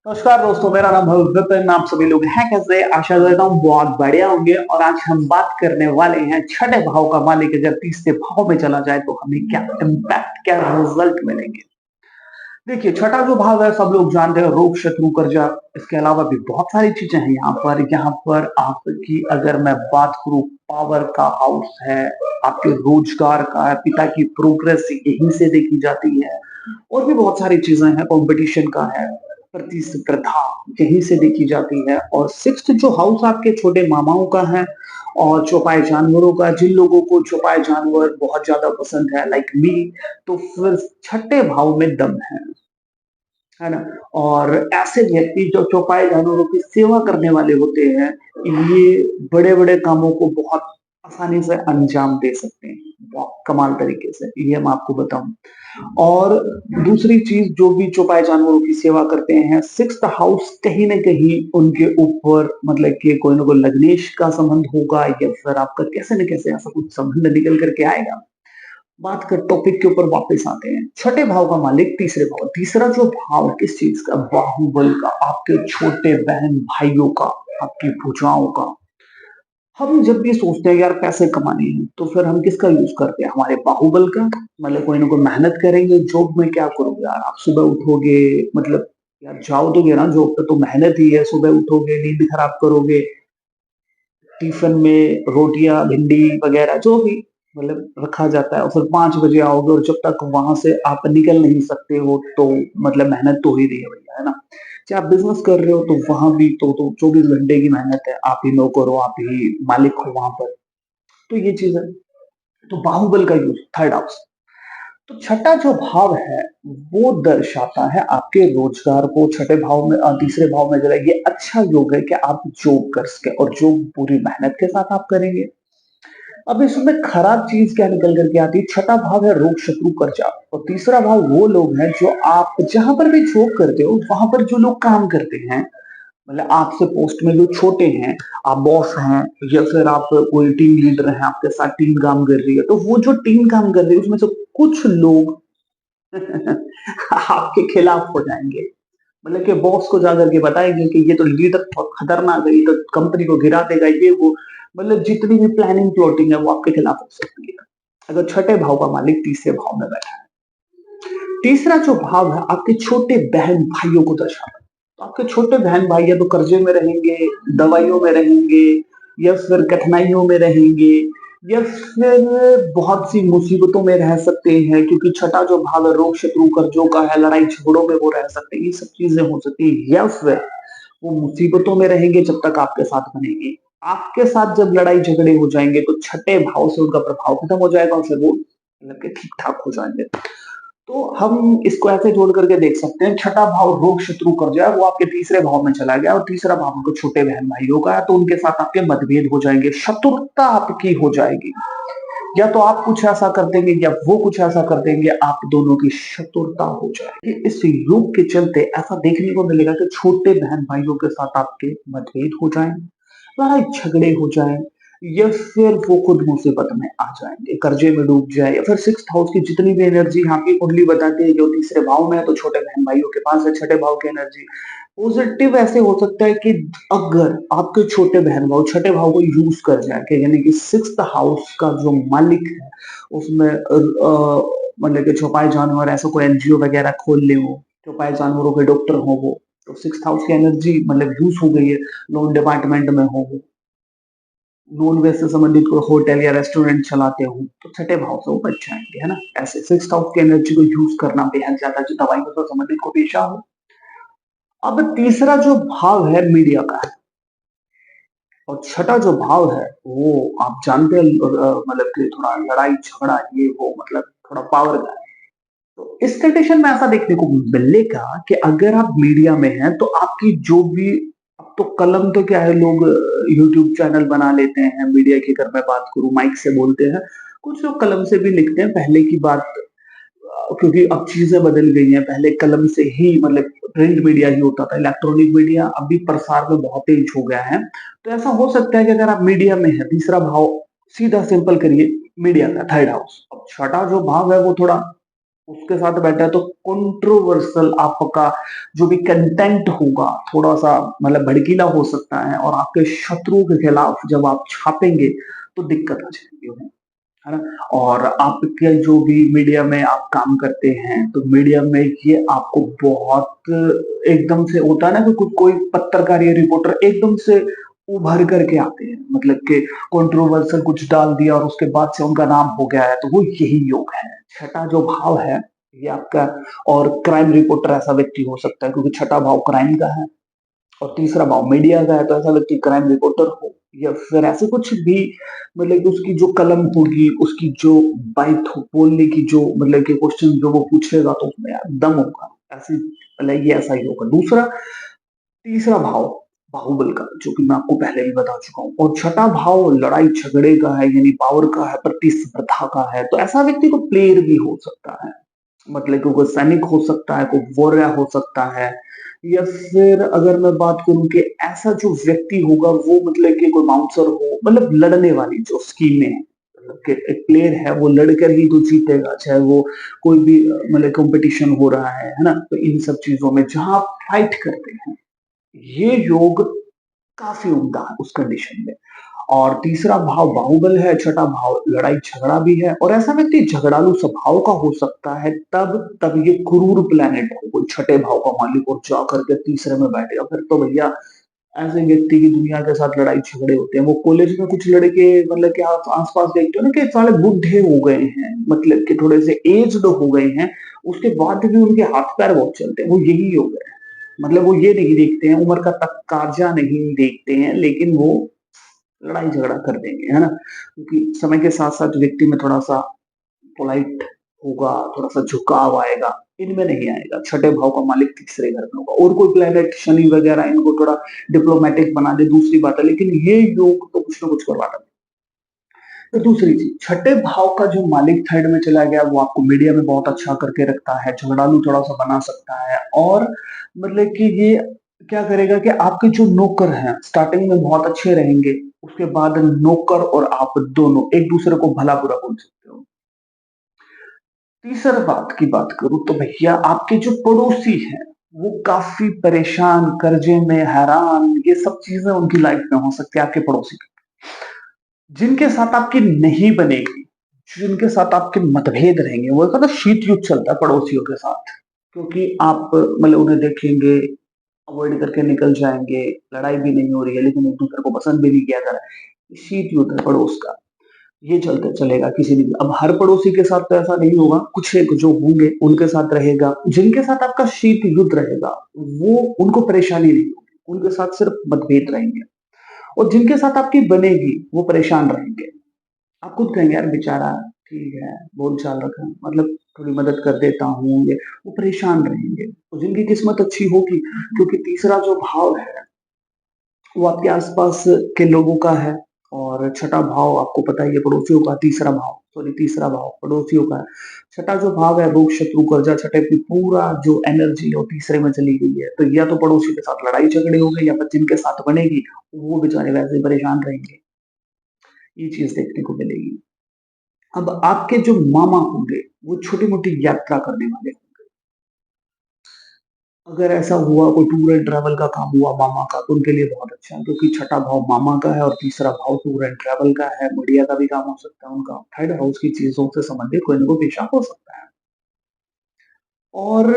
नमस्कार दोस्तों, मेरा नाम है विपिन। आप सभी लोग हैं कैसे? आशा करता हूँ बहुत बढ़िया होंगे। और आज हम बात करने वाले हैं छठे भाव का मालिक अगर तीसरे भाव में चला जाए तो हमें क्या इम्पैक्ट, क्या रिजल्ट मिलेंगे। देखिए, छठा जो भाव है सब लोग जानते हैं, रोग, शत्रु, कर्जा। इसके अलावा भी बहुत सारी चीजें हैं यहाँ पर आपकी अगर मैं बात करूँ, पावर का हाउस है, आपके रोजगार का है, पिता की प्रोग्रेस यहीं से देखी जाती है। और भी बहुत सारी चीजें हैं, कंपटीशन का है, प्रतिस्पर्धा यहीं से देखी जाती है। और सिक्स्थ जो हाउस आपके छोटे मामाओं का है और चौपाए जानवरों का, जिन लोगों को चौपाए जानवर बहुत ज्यादा पसंद है लाइक मी, तो फिर छठे भाव में दम है ना। और ऐसे व्यक्ति जो चौपाए जानवरों की सेवा करने वाले होते हैं, ये बड़े बड़े कामों को बहुत आसानी से अंजाम दे सकते हैं, बहुत कमाल तरीके से, ये मैं आपको बताऊं। और दूसरी चीज, जो भी चौपाए जानवरों की सेवा करते हैं, सिक्स्थ हाउस कहीं ना कहीं उनके ऊपर मतलब कि कोई ना कोई लग्नेश का संबंध होगा, या फिर आपका कैसे न कैसे ऐसा कुछ संबंध निकल करके आएगा। बात कर टॉपिक के ऊपर वापस आते हैं। छठे भाव का मालिक तीसरे भाव, तीसरा जो भाव किस चीज का, बाहुबल का, आपके छोटे बहन भाइयों का, आपकी भुजाओं का। हम जब भी सोचते हैं यार पैसे कमाने हैं, तो फिर हम किसका यूज करते हैं? हमारे बाहुबल का। मतलब कोई ना कोई मेहनत करेंगे। जॉब में क्या करोगे यार, आप सुबह उठोगे, मतलब यार जाओ दोगे ना जॉब पे, तो मेहनत ही है। सुबह उठोगे, नींद खराब करोगे, टिफिन में रोटियां, भिंडी वगैरह जो भी मतलब रखा जाता है, और फिर 5 बजे आओगे, और जब तक वहां से आप निकल नहीं सकते हो तो मतलब मेहनत तो हो ही रही है भैया, है ना। चाहे आप बिजनेस कर रहे हो तो वहां भी तो 24 घंटे की मेहनत है, आप ही नौकर हो, आप ही मालिक हो वहां पर। तो ये चीज है। तो बाहुबल का यूज, थर्ड हाउस। तो छठा जो भाव है वो दर्शाता है आपके रोजगार को। छठे भाव में तीसरे भाव में जरा ये अच्छा योग है कि आप जॉब कर सके, और जॉब पूरी मेहनत के साथ आप करेंगे। अब इसमें खराब चीज क्या निकल करके आती है? छठा भाव है रोग, शत्रु, कर्जा। और तीसरा भाव वो लोग हैं जो आप जहां पर भी जॉब करते हो वहां पर जो लोग काम करते हैं, मतलब आपसे पोस्ट में जो छोटे हैं, आप बॉस हैं, या फिर आप कोई टीम लीडर हैं, आपके साथ टीम काम कर रही है, तो वो जो टीम काम कर रही है उसमें से कुछ लोग आपके खिलाफ हो जाएंगे। मतलब कि बॉस को जाकर के बताएंगे कि ये तो लीडर बहुत खतरनाक है, ये तो कंपनी को गिरा देगा, ये वो। मतलब जितनी भी प्लानिंग प्लॉटिंग है वो आपके खिलाफ हो सकती है, अगर छठे भाव का मालिक तीसरे भाव में बैठा है। तीसरा जो भाव है आपके छोटे बहन भाइयों को दर्शाता है। तो आपके छोटे बहन भाई या तो कर्जे में रहेंगे, दवाइयों में रहेंगे, या फिर कठिनाइयों में रहेंगे, या फिर बहुत सी मुसीबतों में रह सकते हैं, क्योंकि छठा जो भाव है रोग, शत्रु, कर्जों का है, लड़ाई झगड़ों में वो रह सकते हैं, ये सब चीजें हो सकती है। या फिर वो मुसीबतों में रहेंगे जब तक आपके साथ बनेंगे, आपके साथ जब लड़ाई झगड़े हो जाएंगे तो छठे भाव से उनका प्रभाव खत्म हो जाएगा, और फिर वो मतलब के ठीक ठाक हो जाएंगे। तो हम इसको ऐसे जोड़ करके देख सकते हैं, छठा भाव रोग, शत्रु, कर्जा, वो आपके तीसरे भाव में चला गया, और तीसरा भाव आपके छोटे बहन भाइयों का है, तो उनके साथ आपके मतभेद हो जाएंगे, शत्रुता आपकी हो जाएगी। या तो आप कुछ ऐसा कर देंगे या वो कुछ ऐसा कर देंगे, आप दोनों की शत्रुता हो जाएगी। इस योग के चलते ऐसा देखने को मिलेगा कि छोटे बहन भाइयों के साथ आपके मतभेद हो जाएं, लड़ाई झगड़े हो जाएं, या फिर वो खुद मुसीबत में आ जाएंगे, कर्जे में डूब जाए। या फिर सिक्स्थ हाउस की जितनी भी एनर्जी यहाँ की कुंडली बताती है, जो तीसरे भाव में है, तो छोटे बहन भाइयों के पास है छठे भाव की एनर्जी। पॉजिटिव ऐसे हो सकता है कि अगर आपके छोटे बहन भाव छठे भाव को यूज कर जाए, कि यानी कि सिक्स्थ हाउस का जो मालिक है उसमें मतलब कि छुपाए जानवर, ऐसा कोई एनजीओ वगैरह खोल ले, वो छुपाए जानवरों के डॉक्टर हो वो, तो सिक्स्थ हाउस की एनर्जी मतलब यूज हो गई है, लोन डिपार्टमेंट में हो वो, नॉन वेज से संबंधित कोई होटल या रेस्टोरेंट चलाते हो, तो छठे भाव से वो बच जाएंगे, है ना। ऐसे सिक्स्थ हाउस की एनर्जी को यूज करना बेहद ज्यादा, जो दवाइयों से संबंधित को पेशा हो। अब तीसरा जो भाव है मीडिया का है, और छठा जो भाव है वो आप जानते हैं, मतलब कि थोड़ा लड़ाई झगड़ा ये वो, मतलब थोड़ा पावर का है। तो इस कंडीशन में ऐसा देखने को मिलेगा कि अगर आप मीडिया में हैं तो आपकी जो भी, अब तो कलम तो क्या है, लोग यूट्यूब चैनल बना लेते हैं, मीडिया की अगर मैं बात करूं माइक से बोलते हैं, कुछ लोग कलम से भी लिखते हैं। पहले की बात, क्योंकि अब चीजें बदल गई हैं, पहले कलम से ही मतलब प्रिंट मीडिया ही होता था, इलेक्ट्रॉनिक मीडिया अभी प्रसार में बहुत तेज हो गया है। तो ऐसा हो सकता है कि अगर आप मीडिया में है, तीसरा भाव सीधा सिंपल करिए मीडिया का, थर्ड हाउस। अब छठा जो भाव है वो थोड़ा उसके साथ बैठा है तो कंट्रोवर्शियल आपका जो भी कंटेंट होगा थोड़ा-सा मतलब भड़कीला हो सकता है और आपके शत्रुओं के खिलाफ जब आप छापेंगे तो दिक्कत आ जाएगी उन्हें, है ना? और आपके जो भी मीडिया में आप काम करते हैं, तो मीडिया में ये आपको बहुत एकदम से होता है ना कि कोई पत्रकार या रिपोर्टर एकदम से उभर करके आते हैं, मतलब कि कंट्रोवर्शियल कुछ डाल दिया और उसके बाद से उनका नाम हो गया है, तो वो यही योग है। छठा जो भाव है, ये आपका और क्राइम रिपोर्टर ऐसा व्यक्ति हो सकता है क्योंकि छठा भाव क्राइम का है। और तीसरा भाव मीडिया का है तो ऐसा व्यक्ति क्राइम रिपोर्टर हो या फिर ऐसे कुछ भी मतलब कि उसकी जो कलम होगी, उसकी जो बात हो बोलने की जो मतलब कि क्वेश्चन जो वो पूछेगा तो उसमें यार दम होगा। ऐसी मतलब ये ऐसा ही होगा। दूसरा तीसरा भाव बाहुबल का जो कि मैं आपको पहले भी बता चुका हूँ और छठा भाव लड़ाई झगड़े का है यानी पावर का है, प्रतिस्पर्धा का है। तो ऐसा व्यक्ति को प्लेयर भी हो सकता है। मतलब कि कोई सैनिक हो सकता है, कोई वॉरियर हो सकता है या फिर अगर मैं बात करूँ कि ऐसा जो व्यक्ति होगा वो मतलब कि कोई बाउंसर हो, मतलब लड़ने वाली जो स्कीमें हैं, मतलब कि एक प्लेयर है वो लड़कर ही तो जीतेगा, चाहे वो कोई भी मतलब कॉम्पिटिशन हो रहा है ना? तो इन सब चीज़ों में जहाँ आप फाइट करते हैं, ये योग काफ़ी उम्दा है उस कंडीशन में। और तीसरा भाव बाहुबल है, छठा भाव लड़ाई-झगड़ा भी है और ऐसा व्यक्ति झगड़ालू स्वभाव का हो सकता है तब ये क्रूर प्लैनेट हो, कोई छठे भाव का मालिक और जाकर के तीसरे में बैठेगा, फिर तो भैया ऐसे व्यक्ति की दुनिया के साथ लड़ाई-झगड़े होते हैं। वो कॉलेज में कुछ लड़के मतलब कि आप आस-पास देखते हो ना कि साले बूढ़े हो गए हैं, मतलब कि थोड़े से एज्ड हो गए हैं, उसके बाद भी उनके हाथ-पैर बहुत चलते हैं, वो यही हो गए हैं। मतलब वो ये नहीं देखते हैं, उम्र का तकाज़ा नहीं देखते हैं, लेकिन वो लड़ाई झगड़ा कर देंगे, है ना? क्योंकि समय के साथ-साथ व्यक्ति में थोड़ा-सा पोलाइट होगा, थोड़ा-सा झुकाव आएगा, इनमें नहीं आएगा। छठे भाव का मालिक तीसरे घर में होगा और कोई प्लैनेट शनि वगैरह इनको थोड़ा डिप्लोमैटिक बना दे दूसरी बात है, लेकिन ये योग तो कुछ ना कुछ करवाना। तो दूसरी चीज़, छठे भाव का जो मालिक थर्ड में चला गया, वो आपको मीडिया में बहुत अच्छा करके रखता है, झगड़ालू थोड़ा-सा बना सकता है और मतलब कि ये क्या करेगा कि आपके जो नौकर हैं, स्टार्टिंग में बहुत अच्छे रहेंगे, उसके बाद नौकर और आप दोनों एक-दूसरे को भला-बुरा बोल सकते हो। तीसरा बात की बात करूँ तो भैया आपके जो पड़ोसी हैं, वो काफ़ी परेशान, कर्ज़े में, हैरान, ये सब चीज़ें उनकी लाइफ़ में हो सकती है आपके पड़ोसी की। जिनके साथ आपकी नहीं बनेगी, जिनके साथ आपके मतभेद रहेंगे, वो कहता है शीत युद्ध चलता है पड़ोसियों के साथ, क्योंकि आप मतलब उन्हें देखेंगे, अवॉइड करके निकल जाएँगे, लड़ाई भी नहीं हो रही है, लेकिन एक-दूसरे को पसंद भी नहीं किया जा रहा है। शीत युद्ध है पड़ोस का, ये चलते चलेगा किसी भी अब हर पड़ोसी के साथ तो ऐसा नहीं होगा, कुछ एक जो होंगे उनके साथ रहेगा। जिनके साथ आपका शीत युद्ध रहेगा, वो उनको परेशानी नहीं होगी, उनके साथ सिर्फ मतभेद रहेंगे और जिनके साथ आपकी बनेगी, वो परेशान रहेंगे। आप खुद कहेंगे यार बेचारा ठीक है, बोल-चाल रखा है, मतलब थोड़ी मदद कर देता हूँ ये, वो परेशान रहेंगे। और जिनकी किस्मत अच्छी होगी क्योंकि तीसरा जो भाव है, वो आपके आस-पास के लोगों का है और छठा भाव आपको पता ही है पड़ोसियों का, तीसरा भाव पड़ोसियों का है। छठा जो भाव है रोग, शत्रु, कर्जा, छठे की पूरा जो एनर्जी है वो तीसरे में चली गई है। तो या तो पड़ोसी के साथ लड़ाई-झगड़े हो गए या फिर जिनके साथ बनेगी, वो बेचारे वैसे ही परेशान रहेंगे। ये चीज़ देखने को मिलेगी। अब आपके जो मामा होंगे, वो छोटी-मोटी यात्रा करने वाले होंगे। अगर ऐसा हुआ कोई टूर एंड ट्रैवल का काम हुआ मामा का, तो उनके लिए बहुत अच्छा है क्योंकि छठा भाव मामा का है और तीसरा भाव टूर एंड ट्रैवल का है, मीडिया का भी काम हो सकता है उनका। थर्ड हाउस की चीज़ों से संबंधित कोई ना कोई पेशा हो सकता है। और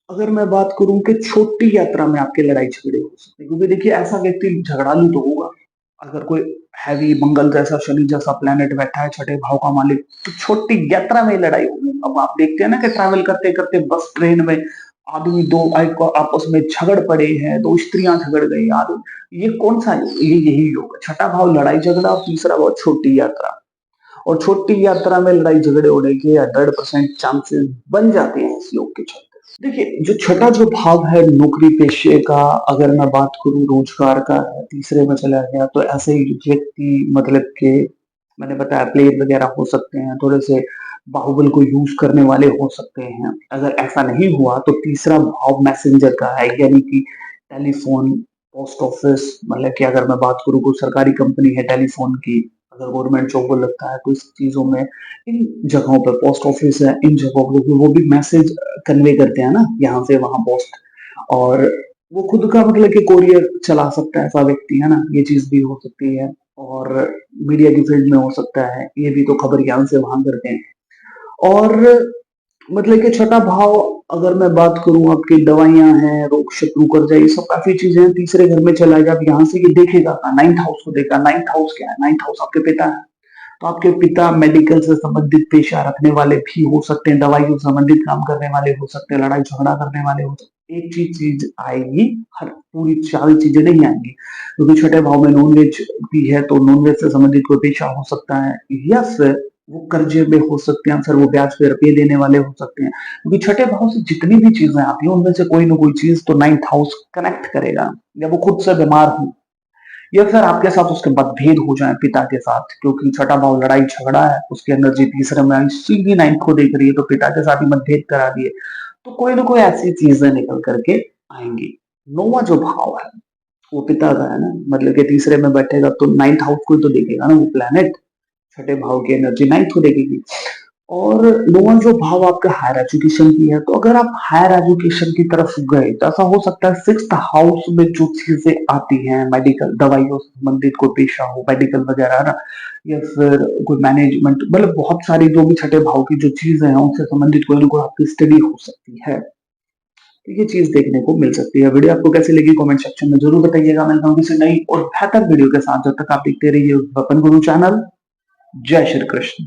अगर मैं बात करूँ कि छोटी यात्रा में आपके लड़ाई-झगड़े हो सकते हैं क्योंकि देखिए ऐसा व्यक्ति झगड़ालू तो होगा। अगर कोई हैवी मंगल जैसा, शनि जैसा प्लैनेट बैठा है छठे भाव का मालिक, तो छोटी यात्रा में लड़ाई होगी। अब आप देखते हैं ना कि ट्रैवल करते-करते बस, ट्रेन में आदमी 2 आपस में झगड़ पड़े हैं, 2 स्त्रियाँ झगड़ गई, आदमी ये कौन-सा योग? ये यही योग है। छठा भाव लड़ाई-झगड़ा और तीसरा भाव छोटी यात्रा। और छोटी यात्रा में लड़ाई-झगड़े होने के 100% चांसेस बन जाते हैं इस योग के चलते। देखिए, जो छठा जो भाव है नौकरी-पेशे का, अगर मैं बात करूँ रोज़गार का है, तीसरे में चला गया तो ऐसे ही व्यक्ति मतलब कि मैंने बताया प्लेयर वगैरह हो सकते हैं, थोड़े से बाहुबल को यूज़ करने वाले हो सकते हैं। अगर ऐसा नहीं हुआ तो तीसरा भाव मैसेंजर का है, यानी कि टेलीफ़ोन, पोस्ट ऑफ़िस मतलब कि अगर मैं बात करूँ कोई सरकारी कंपनी है टेलीफ़ोन की, अगर गवर्नमेंट जॉब को लगता है तो इस चीज़ों में इन जगहों पे पोस्ट ऑफिस है, इन जगहों पे वो भी मैसेज कन्वे करते हैं ना, यहाँ से वहाँ पोस्ट, और वो खुद का मतलब कि कोरियर चला सकता है ऐसा व्यक्ति, है ना? ये चीज़ भी हो सकती है और मीडिया की फील्ड में हो सकता है, ये भी तो खबर यहाँ से वहाँ करते हैं। और मतलब कि छठा भाव, अगर मैं बात करूँ, आपकी दवाइयाँ हैं, रोग शत्रु कर्जा, ये सब काफ़ी चीज़ें हैं। तीसरे घर में चला जाए, अब यहाँ से ये देखेगा कहाँ? 9th हाउस को देखा। 9th हाउस क्या है? 9th हाउस आपके पिता है। तो आपके पिता मेडिकल से संबंधित पेशा रखने वाले भी हो सकते हैं, दवाइयों से संबंधित काम करने वाले हो सकते हैं, लड़ाई झगड़ा करने वाले हो सकते हैं। एक चीज आएगी, हर पूरी सारी चीजें नहीं आएंगी, क्योंकि छठे भाव में नॉनवेज भी है, तो नॉनवेज से संबंधित कोई पेशा हो सकता है, या फिर वो कर्जे में हो सकते हैं, फिर वो ब्याज पे रुपये देने वाले हो सकते हैं, क्योंकि छठे भाव से जितनी भी चीजें आती हैं उनमें से कोई ना कोई चीज तो 9th हाउस कनेक्ट करेगा, या वो खुद से बीमार हो, या फिर आपके साथ उसके मतभेद हो जाए पिता के साथ, क्योंकि छठा भाव लड़ाई झगड़ा है, उसकी एनर्जी तीसरे में आई, सीधी 9th को देख रही है, तो पिता के साथ ही मतभेद करा दिए, तो कोई ना कोई ऐसी चीजें निकल करके आएंगी। 9वां जो भाव है वो पिता का है ना, मतलब कि तीसरे में बैठेगा तो 9th हाउस को ही तो देखेगा ना वो प्लेनेट, छठे भाव की एनर्जी 9th को देखेगी। और लोअर जो भाव आपका हायर एजुकेशन की है, तो अगर आप हायर एजुकेशन की तरफ गए तो ऐसा हो सकता है 6th हाउस में जो चीजें आती हैं, मेडिकल, दवाइयों से संबंधित कोई पेशा हो, मेडिकल वगैरह ना, या फिर कोई मैनेजमेंट, मतलब बहुत सारी जो भी छठे भाव की जो चीजें हैं उनसे संबंधित कोई ना कोई आपकी स्टडी हो सकती है। तो ये चीज देखने को मिल सकती है। वीडियो आपको कैसी लगी कमेंट सेक्शन में जरूर बताइएगा। मिलता हूँ किसी नई और बेहतर वीडियो के साथ, जब तक आप देखते रहिए वेपन गुरु चैनल। जय श्री कृष्ण।